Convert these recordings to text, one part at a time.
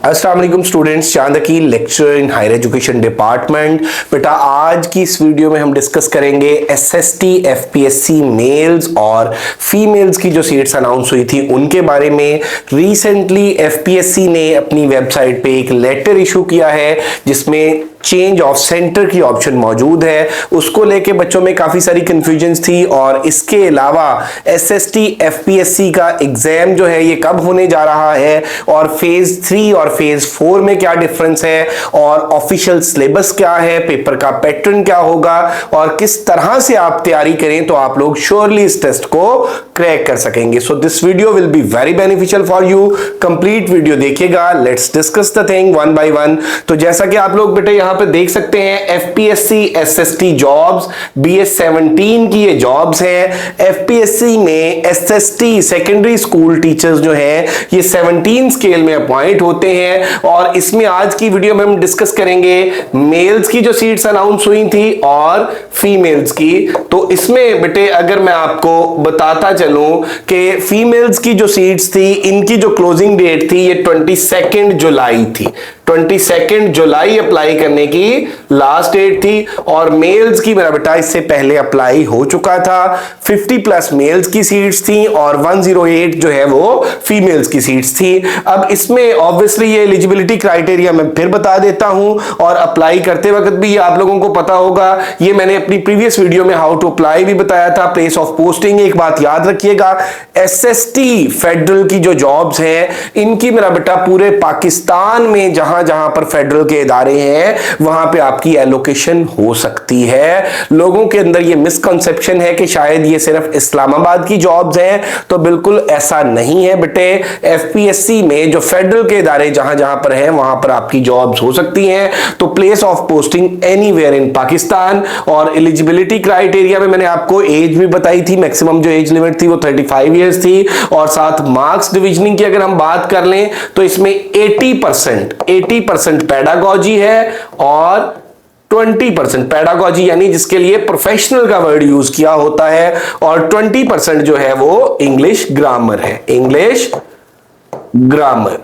अस्सलाम वालेकुम स्टूडेंट्स, चांदकी lecture in higher education department. बेटा आज की इस वीडियो में हम डिस्कस करेंगे एसएसटी एफपीएससी मेल्स और फीमेल्स की जो सीट्स अनाउंस हुई थी उनके बारे में। रिसेंटली एफपीएससी ने अपनी वेबसाइट पे एक लेटर इशू किया है जिसमें चेंज ऑफ सेंटर की ऑप्शन मौजूद है। उसको लेके बच्चों में काफी सारी कंफ्यूजन थी और इसके अलावा एसएसटी एफपीएससी का एग्जाम जो है ये कब होने जा रहा है और फेज 3 और फेज 4 में क्या डिफरेंस है और ऑफिशियल सिलेबस क्या है, पेपर का पैटर्न क्या होगा और किस तरह से आप तैयारी करें तो आप लोग श्योरली इस टेस्ट को क्रैक कर सकेंगे। So this video will be very beneficial for you. Complete video देखिएगा। Let's discuss the thing one by one. तो जैसा कि आप लोग बेटे यहां पे देख सकते हैं, एफपीएससी एसएसटी जॉब्स बीएस 17 की ये जॉब्स हैं। एफपीएससी में एसएसटी सेकेंडरी स्कूल टीचर्स जो हैं ये 17 स्केल में अपॉइंट होते हैं और इसमें आज की वीडियो में हम डिस्कस करेंगे मेल्स की जो सीट्स अनाउंस हुई थी और फीमेल्स की। तो इसमें बेटे अगर मैं आपको बताता चलूं कि फीमेल्स की जो सीट्स थी इनकी जो क्लोजिंग डेट थी ये 22 जुलाई थी। 22 जुलाई अप्लाई करने की लास्ट डेट थी और मेल्स की मेरा बेटा इससे पहले अप्लाई हो चुका था। 50+ मेल्स की सीट्स थी और 108 जो है वो फीमेल्स की सीट्स थी। अब इसमें ऑब्वियसली ये एलिजिबिलिटी क्राइटेरिया मैं फिर बता देता हूं और अप्लाई करते वक्त भी आप लोगों को पता होगा, ये मैंने अपनी प्रीवियस वीडियो में हाउ टू अप्लाई भी बताया था। प्लेस ऑफ पोस्टिंग एक बात याद रखिएगा, एसएसटी फेडरल की जो जॉब्स हैं इनकी मेरा बेटा पूरे पाकिस्तान में जहां जहां पर फेडरल के इदारे हैं वहां पे आपकी एलोकेशन हो सकती है। लोगों के अंदर ये मिसकंसेप्शन है कि शायद ये सिर्फ इस्लामाबाद की जॉब्स हैं, तो बिल्कुल ऐसा नहीं है बेटे। एफपीएससी में जो फेडरल के इदारे जहां जहां पर हैं वहां पर आपकी जॉब्स हो सकती हैं। तो place of posting anywhere in Pakistan. और एलिजिबिलिटी क्राइटेरिया में मैंने आपको एज भी बताई थी, मैक्सिमम जो एज लिमिट थी वो 35 ईयर्स थी और साथ मार्क्स डिविजनिंग की अगर हम बात कर लें तो इसमें 80% पेडागॉजी है और 20% पेडागॉजी यानी जिसके लिए प्रोफेशनल का वर्ड यूज किया होता है और 20% जो है वो इंग्लिश ग्रामर है, इंग्लिश ग्रामर।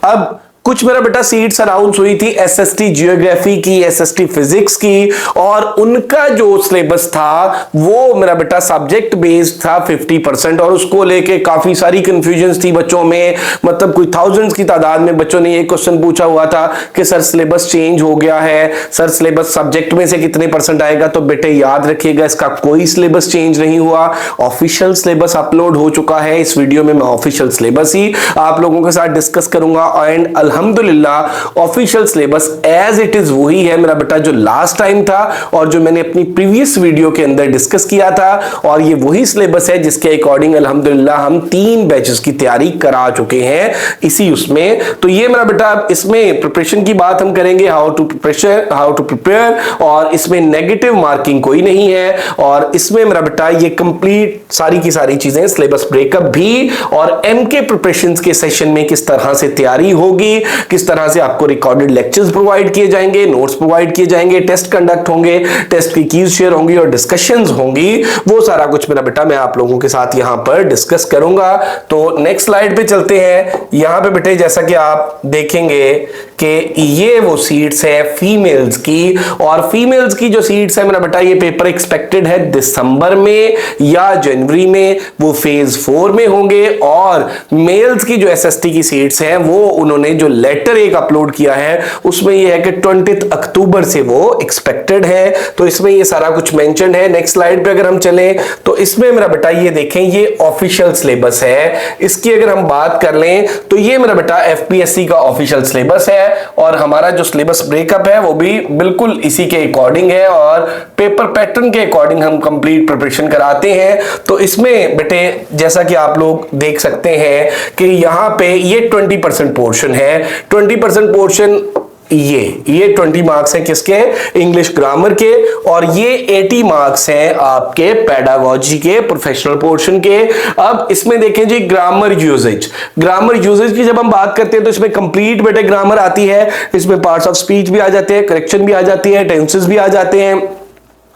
अब कुछ मेरा बेटा सीट्स अनाउंस हुई थी एसएसटी जियोग्राफी की, एसएसटी फिजिक्स की और उनका जो सिलेबस था वो मेरा बेटा सब्जेक्ट बेस्ड था 50% और उसको लेके काफी सारी कंफ्यूजन थी बच्चों में। मतलब कोई थाउजेंड्स की तादाद में बच्चों ने ये क्वेश्चन पूछा हुआ था कि सर सिलेबस चेंज हो गया है, सर सिलेबस सब्जेक्ट में से कितने % आएगा। तो बेटे याद रखिएगा इसका कोई सिलेबस चेंज नहीं हुआ, ऑफिशियल सिलेबस अपलोड हो चुका है। इस वीडियो में मैं ऑफिशियल सिलेबस ही आप लोगों के साथ डिस्कस करूंगा एंड अल्हम्दुलिल्लाह official syllabus as it is वही है मेरा बेटा जो लास्ट टाइम था और जो मैंने अपनी प्रीवियस वीडियो के अंदर डिस्कस किया था। और ये वही सिलेबस है जिसके अकॉर्डिंग अल्हम्दुलिल्लाह हम 3 बैचेस की तैयारी करा चुके हैं इसी उसमें। तो ये मेरा बेटा इसमें प्रिपरेशन की बात हम करेंगे, हाउ टू प्रिपेयर और इसमें नेगेटिव मार्किंग कोई नहीं है और इसमें मेरा बेटा ये कंप्लीट सारी की सारी चीजें, सिलेबस ब्रेकअप भी और एमके प्रिपरेशन के सेशन में किस तरह से तैयारी होगी, किस तरह से आपको रिकॉर्डेड लेक्चर्स प्रोवाइड किए जाएंगे, नोट्स प्रोवाइड किए जाएंगे, टेस्ट कंडक्ट होंगे, टेस्ट की कीज शेयर होंगी और डिस्कशंस होंगी, वो सारा कुछ मेरा बेटा मैं आप लोगों के साथ यहां पर डिस्कस करूंगा। तो नेक्स्ट स्लाइड पे चलते हैं। यहां पे बेटे जैसा कि आप देखेंगे कि ये वो सीट्स है फीमेल्स की और फीमेल्स की जो सीट्स है मेरा बेटा ये पेपर एक्सपेक्टेड है दिसंबर में या जनवरी में, वो फेज 4 में होंगे। और मेल्स की जो एसएसटी की सीट्स हैं वो उन्होंने जो लेटर एक अपलोड किया है उसमें ये है कि 20 अक्टूबर से वो एक्सपेक्टेड है। तो इसमें ये सारा कुछ मेंशन है। नेक्स्ट स्लाइड पे अगर हम चलें तो इसमें मेरा बेटा ये देखें ये ऑफिशियल सिलेबस है। इसकी अगर हम बात कर लें तो ये मेरा बेटा एफपीएससी का ऑफिशियल सिलेबस है और हमारा जो सिलेबस ब्रेकअप है वो भी बिल्कुल इसी के अकॉर्डिंग है और पेपर पैटर्न के अकॉर्डिंग हम कंप्लीट प्रिपरेशन कराते हैं। तो इसमें बेटे जैसा कि आप लोग देख सकते हैं कि यहां पे ये 20% पोर्शन है। 20% पोर्शन ये 20 मार्क्स हैं किसके, इंग्लिश ग्रामर के और ये 80 मार्क्स हैं आपके पेडागॉजी के प्रोफेशनल पोर्शन के। अब इसमें देखें जी ग्रामर यूजेज की जब हम बात करते हैं तो इसमें कंप्लीट बेटे ग्रामर आती है, इसमें पार्ट्स ऑफ स्पीच भी आ जाते हैं, करेक्शन भी आ जाती है, टेंसेस भी आ जाते हैं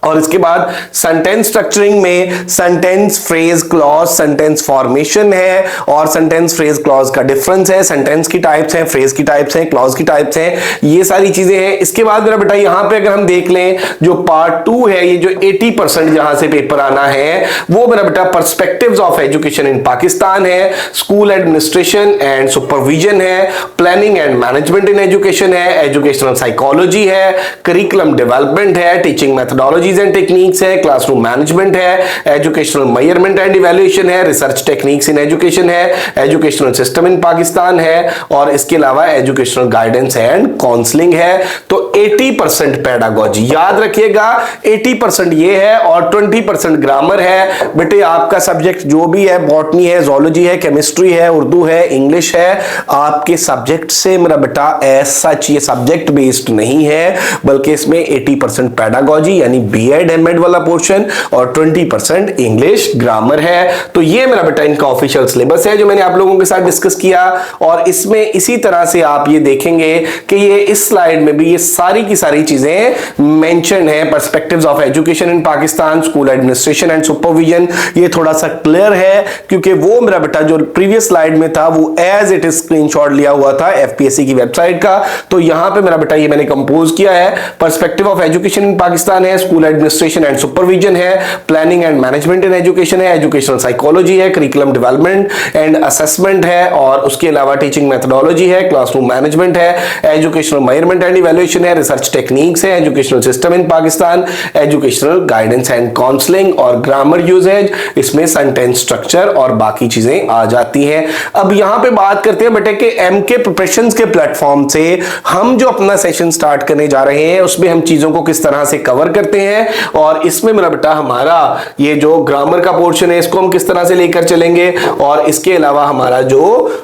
और इसके बाद सेंटेंस स्ट्रक्चरिंग में sentence phrase clause sentence formation है और सेंटेंस फ्रेज क्लॉज का डिफरेंस है, सेंटेंस की टाइप्स हैं, फ्रेज की टाइप्स हैं, क्लॉज की टाइप्स हैं, ये सारी चीजें हैं। इसके बाद मेरा बेटा यहां पे अगर हम देख लें जो पार्ट 2 है, ये जो 80% जहां से पेपर आना है वो मेरा बेटा perspectives of education in Pakistan है, स्कूल एडमिनिस्ट्रेशन एंड सुपरविजन है, planning and management in education है, एजुकेशनल साइकोलॉजी है, करिकुलम डेवलपमेंट है, टीचिंग मेथोडोलॉजी एंड टेक्निक्स है, क्लासरूम मैनेजमेंट है, एजुकेशनल मेजरमेंट एंड इवैल्यूएशन है, रिसर्च टेक्निक्स इन एजुकेशन है, educational system in Pakistan है और इसके अलावा एजुकेशनल गाइडेंस एंड काउंसलिंग है। तो 80% पेडागोजी, याद रखिएगा 80% ये है और 20% ग्रामर है। बेटे आपका सब्जेक्ट जो भी है, बॉटनी है, ज़ूलॉजी है, केमिस्ट्री है, उर्दू है, इंग्लिश है, आपके सब्जेक्ट से मेरा बेटा ऐसा ये सब्जेक्ट बेस्ड नहीं है, बल्कि इसमें 80% पेडागोजी यानी बीएड एमएड वाला पोर्शन और 20% इंग्लिश ग्रामर है। तो ये मेरा बेटा इनका ऑफिशियल सिलेबस है जो मैंने आप लोगों के साथ डिस्कस किया और इसमें इसी तरह से आप ये देखेंगे कि ये इस स्लाइड में भी ये सारी की सारी चीजें मेंशन है। Perspectives of education in Pakistan, school administration and supervision, ये थोड़ा सा क्लियर है क्योंकि वो मेरा बेटा जो प्रीवियस स्लाइड में था वो एज इट इज स्क्रीनशॉट लिया हुआ था एफपीएससी की वेबसाइट का। तो यहां पे मेरा बेटा ये मैंने कंपोज किया है, perspective of education in Pakistan है, स्कूल एडमिनिस्ट्रेशन एंड सुपरविजन है, planning and management in education है, एजुकेशनल साइकोलॉजी है, करिकुलम डेवलपमेंट एंड असेसमेंट है और उसके अलावा टीचिंग मेथोडोलॉजी है, क्लासरूम मैनेजमेंट है, एजुकेशनल मेजरमेंट एंड इवैल्यूएशन है, रिसर्च टेक्निक्स है, educational system in Pakistan, educational guidance and counselling और ग्रामर यूजेज, इसमें सेंटेंस स्ट्रक्चर और बाकी चीजें आ जाती हैं। अब यहां पे बात करते हैं बेटे कि एमके प्रिपरेशंस के प्लेटफॉर्म से हम जो अपना सेशन स्टार्ट करने जा रहे हैं उसमें हम चीजों को किस तरह से कवर करते हैं और इसमें मेरा बेटा हमारा ये जो ग्रामर का पोर्शन है इसको हम किस तरह से लेकर चलेंगे और इसके अलावा हमारा जो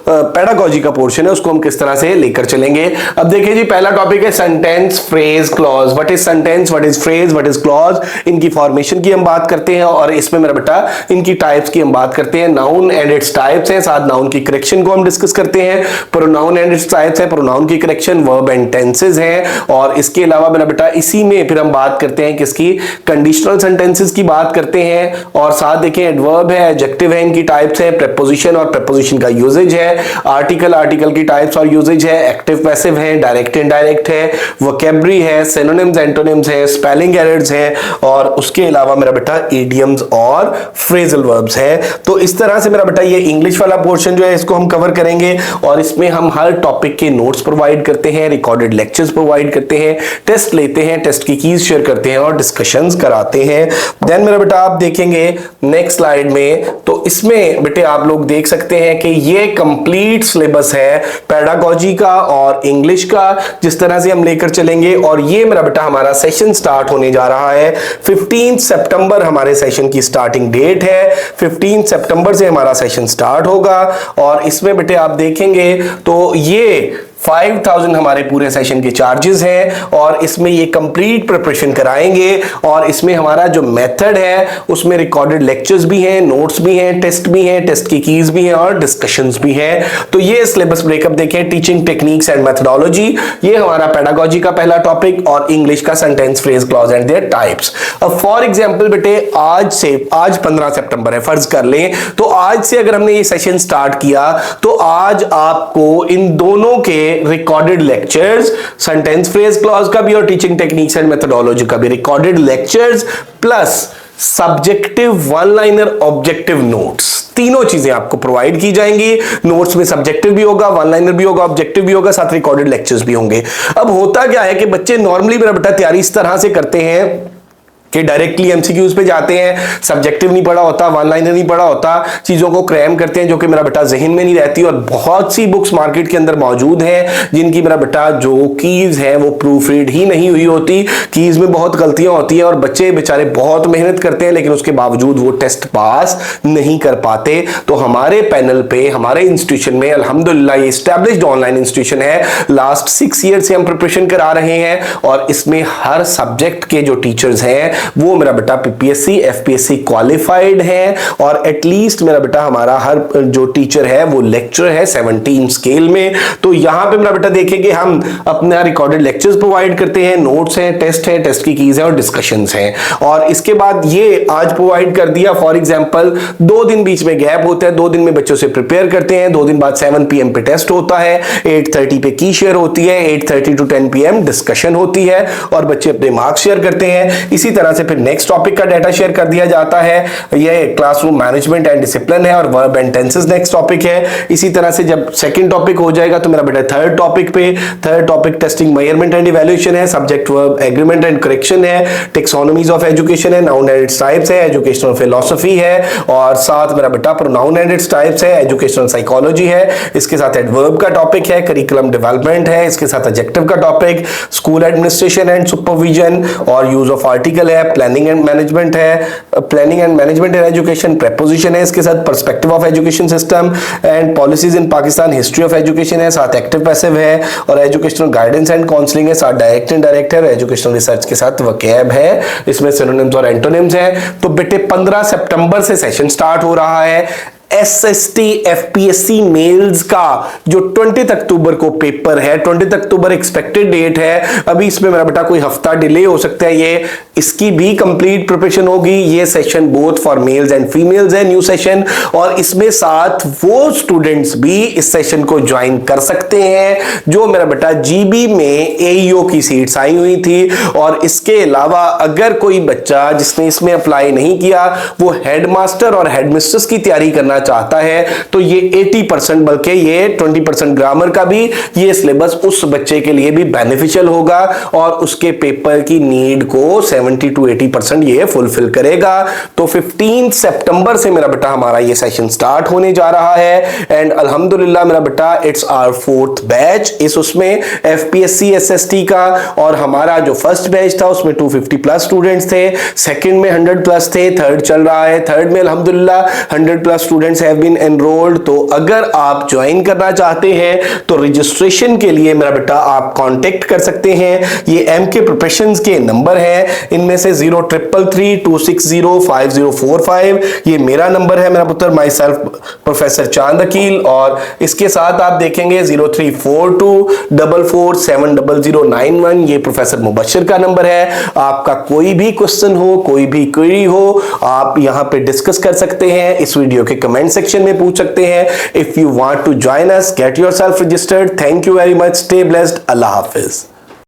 पेडागोजी का पोर्शन है उसको हम किस तरह से लेकर चलेंगे। अब देखिए जी, पहला टॉपिक है sentence phrase clause. What is sentence, what is phrase, what is clause, इनकी फॉर्मेशन की हम बात करते हैं और इसमें मेरा बेटा इनकी टाइप्स की हम बात करते हैं। नाउन एंड इट्स टाइप्स है, साथ नाउन की करेक्शन को हम डिस्कस करते हैं। प्रोनाउन एंड इट्स टाइप्स है, प्रोनाउन की करेक्शन, वर्ब एंड टेंसेस है और इसके अलावा मेरा बेटा इसी में फिर हम बात करते हैं किसकी, कंडीशनल सेंटेंसेस की बात करते हैं और साथ देखें एडवर्ब है, एडजेक्टिव है, इनकी टाइप्स है, प्रीपोजिशन और प्रीपोजिशन का यूजेज है, आर्टिकल, आर्टिकल की टाइप्स और यूजेज है, एक्टिव पैसिव है, डायरेक्ट इनडायरेक्ट है, वोकैब्युलरी है, सिनोनिम्स एंटोनिम्स है, स्पेलिंग एरर्स है और उसके अलावा मेरा बेटा इडियम्स और फ्रेजल वर्ब्स है। तो इस तरह से मेरा बेटा ये इंग्लिश वाला पोर्शन जो है इसको हम कवर करेंगे और इसमें हम हर टॉपिक के नोट्स प्रोवाइड करते हैं, रिकॉर्डेड लेक्चर्स प्रोवाइड करते हैं, टेस्ट लेते हैं, टेस्ट की कीज शेयर करते हैं और डिस्कशंस कराते हैं। देन मेरा बेटा आप देखेंगे नेक्स्ट स्लाइड में, तो इसमें बेटे आप लोग देख सकते हैं कि ये कंप्लीट सिलेबस है पेडागोजी का और इंग्लिश का, जिस तरह से हम लेकर चलेंगे और ये मेरा बेटा हमारा सेशन स्टार्ट होने जा रहा है 15 सितंबर हमारे सेशन की स्टार्टिंग डेट है। 15 सितंबर से हमारा सेशन स्टार्ट होगा और इसमें बेटे आप देखेंगे तो ये 5000 हमारे पूरे सेशन के चार्जेस हैं और इसमें ये कंप्लीट प्रिपरेशन कराएंगे और इसमें हमारा जो मेथड है उसमें रिकॉर्डेड लेक्चर्स भी हैं, नोट्स भी हैं, टेस्ट भी हैं, टेस्ट की कीज भी हैं और डिस्कशंस भी हैं। तो ये सिलेबस ब्रेकअप देखें, टीचिंग टेक्निक्स एंड मेथोडोलॉजी, ये हमारा पेडागोजी का पहला टॉपिक और इंग्लिश का sentence phrase clause and there types. अब फॉर एग्जांपल बेटे आज 15 सितंबर है, फर्ज कर लें तो आज से अगर हमने ये सेशन स्टार्ट किया तो आज आपको इन दोनों के recorded lectures, sentence phrase clause का भी और टीचिंग टेक्निक्स एंड मेथोडोलॉजी का भी recorded lectures plus subjective one liner objective notes, तीनों चीजें आपको प्रोवाइड की जाएंगी। नोट्स में सब्जेक्टिव भी होगा, वन लाइनर भी होगा, ऑब्जेक्टिव भी होगा, साथ रिकॉर्डेड लेक्चर्स भी होंगे। अब होता क्या है कि बच्चे नॉर्मली मेरा बेटा तैयारी इस तरह से करते हैं कि डायरेक्टली एमसीक्यूज पे जाते हैं, सब्जेक्टिव नहीं पढ़ा होता, वन लाइनर नहीं पढ़ा होता, चीजों को क्रैम करते हैं जो कि मेरा बेटा जहन में नहीं रहती और बहुत सी बुक्स मार्केट के अंदर मौजूद हैं जिनकी मेरा बेटा जो कीज है वो प्रूफ रीड ही नहीं हुई होती, कीज में बहुत गलतियां होती हैं और बच्चे बेचारे बहुत मेहनत करते हैं लेकिन उसके बावजूद वो टेस्ट पास नहीं कर पाते। तो हमारे पैनल पे, हमारे इंस्टीट्यूशन में अल्हम्दुलिल्लाह ये एस्टैब्लिश्ड ऑनलाइन इंस्टीट्यूशन है, लास्ट 6 ईयर से हम प्रिपरेशन करा रहे हैं और इसमें हर सब्जेक्ट के जो टीचर्स हैं वो मेरा बेटा पीपीएससी एफपीएससी क्वालिफाइड है, और एटलीस्ट मेरा बेटा हमारा हर जो टीचर है वो लेक्चर है 17 स्केल में। तो यहां पे मेरा बेटा देखेंगे हम अपना रिकॉर्डेड लेक्चर्स प्रोवाइड करते हैं, नोट्स हैं, टेस्ट की कीज है और डिस्कशंस हैं। और इसके बाद ये आज प्रोवाइड कर दिया, फॉर एग्जांपल 2 दिन बीच में गैप होता है, 2 दिन में बच्चों से प्रिपेयर करते हैं, 2 दिन बाद 7 PM पे टेस्ट होता है, 8:30 पे की शेयर होती है, 8:30 to 10 PM डिस्कशन होती है और बच्चे अपने मार्क्स शेयर करते हैं। इसी तरह से फिर नेक्स्ट टॉपिक का डाटा शेयर कर दिया जाता है, यह क्लासरूम मैनेजमेंट एंड डिसिप्लिन है और verb and tenses next topic है। इसी तरह से जब सेकंड टॉपिक हो जाएगा तो मेरा बेटा third topic testing measurement and evaluation है, subject verb agreement and correction है, टेक्सोनोमीज ऑफ एजुकेशन है, नाउन एंड इट्स टाइप्स है, एजुकेशनल फिलॉसफी है, और साथ मेरा बेटा प्रोनाउन एंड इट्स टाइप्स है, एजुकेशनल साइकोलॉजी है, इसके साथ एडवर्ब का टॉपिक है, करिकुलम डेवलपमेंट है, इसके साथ एडजेक्टिव का topic, school administration and supervision और यूज ऑफ आर्टिकल है, planning and management in education, preposition है, इसके साथ perspective of education system and policies in Pakistan, history of education है, साथ एक्टिव पैसिव है, और एजुकेशनल गाइडेंस एंड काउंसलिंग है, साथ डायरेक्ट इनडायरेक्ट है, एजुकेशनल रिसर्च के साथ वोकैब है, इसमें सिनोनिम्स और एंटोनिम्स है। तो बेटे 15 सितंबर से सेशन स्टार्ट हो रहा है। एसएसटी एफपीएससी मेल्स का जो 20 अक्टूबर को पेपर है, 20 अक्टूबर एक्सपेक्टेड डेट है, अभी इसमें मेरा बेटा कोई हफ्ता डिले हो सकता है, ये इसकी भी कंप्लीट प्रिपरेशन होगी। ये session both for mails and females है, न्यू सेशन, और इसमें साथ वो स्टूडेंट्स भी इस सेशन को ज्वाइन कर सकते हैं जो मेरा बेटा जीबी में एईओ की सीट्स आई हुई थी। और इसके अलावा अगर कोई बच्चा जिसने इसमें अप्लाई नहीं किया वो हेडमास्टर और हेडमिस्ट्रेस की तैयारी करना चाहता है तो ये 80% बल्कि ये 20% ग्रामर का भी ये सिलेबस उस बच्चे के लिए भी बेनिफिशियल होगा और उसके पेपर की नीड को 70 to 80% ये फुलफिल करेगा। तो 15 सितंबर से मेरा बेटा हमारा ये सेशन स्टार्ट होने जा रहा है एंड अल्हम्दुलिल्लाह मेरा बेटा इट्स आवर 4th बैच इस उसमें एफपीएससी एसएसटी का। और हमारा जो फर्स्ट बैच था उसमें 250 प्लस स्टूडेंट्स थे, सेकंड में 100 प्लस थे, थर्ड चल रहा है, थर्ड में अल्हम्दुलिल्लाह 100 plus students have been enrolled. तो अगर आप ज्वाइन करना चाहते हैं तो रजिस्ट्रेशन के लिए मेरा बेटा आप कांटेक्ट कर सकते हैं। ये एमके प्रोफेशंस के नंबर है, इनमें से 0333260545 ये मेरा नंबर है, मेरा पुत्र माई सेल्फ प्रोफेसर चांद अकील। और इसके साथ आप देखेंगे 034244700091 ये प्रोफेसर मुबश्शिर का नंबर है। आपका कोई भी क्वेश्चन हो, कोई भी क्वेरी हो, आप यहां पे डिस्कस कर सकते हैं, इस वीडियो के कमेंट सेक्शन में पूछ सकते हैं। If you want to join us, get yourself registered. Thank you very much, stay blessed, अल्लाह हाफिज।